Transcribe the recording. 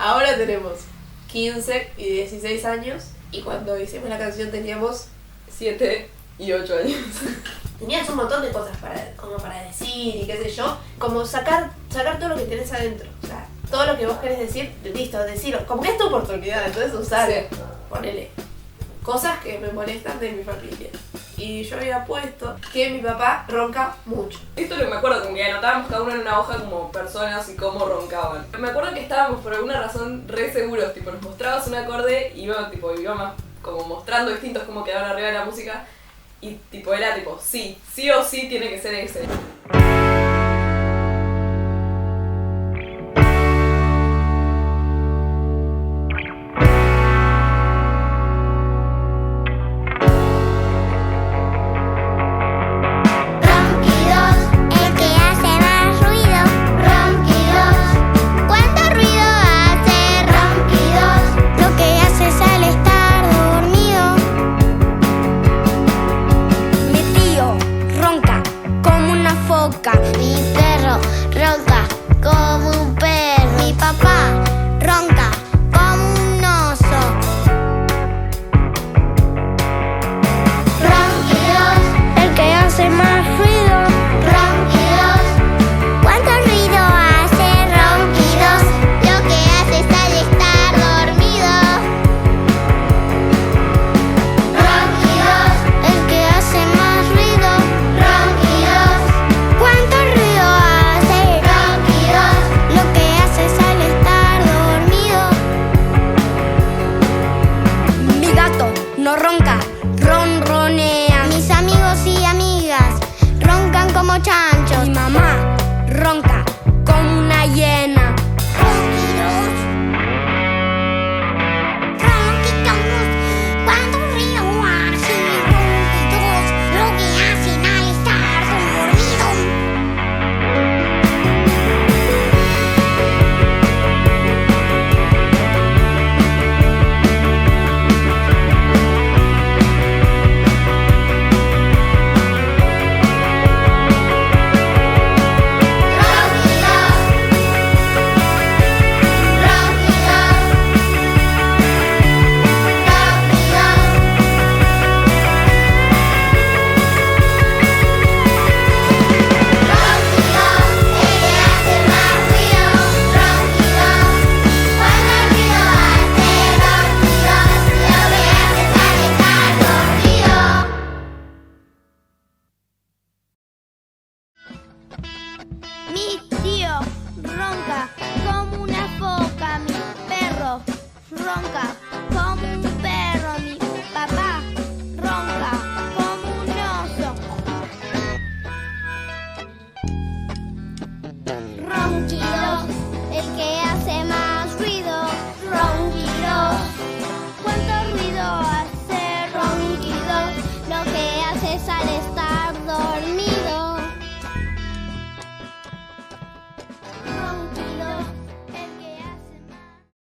Ahora tenemos 15 y 16 años y cuando hicimos la canción teníamos 7 y 8 años. Tenías un montón de cosas como para decir y qué sé yo, como sacar todo lo que tenés adentro, o sea, todo lo que vos querés decir, listo, decirlo, como que es tu oportunidad, entonces usar, ponele cosas que me molestan de mi familia. Y yo había puesto que mi papá ronca mucho. Esto es lo que me acuerdo, como que anotábamos cada uno en una hoja como personas y cómo roncaban. Me acuerdo que estábamos por alguna razón re seguros, tipo nos mostrabas un acorde y iba más como mostrando distintos cómo quedaban arriba de la música y tipo era tipo sí o sí tiene que ser ese. Mi perro ronca como un perro. Mi papá ronca como un oso. Ronquidos, el que hace más ruido. Ronquidos, ¿cuánto ruido hace? Ronquidos, lo que hace es al estar dormido. Ronquidos, el que hace más ruido. Ronquidos, ¿cuánto ruido hace? Ronquidos, lo que hace es al estar dormido. Mi gato no ronca, ronronea. Mis amigos y amigas roncan como chanchos. Mi mamá ronca como una hiena. Ronquidos, ronquidos, ¿cuánto ruido hace? Ronquidos, lo que hacen al estar dormido. Mi tío ronca como una foca. Mi perro ronca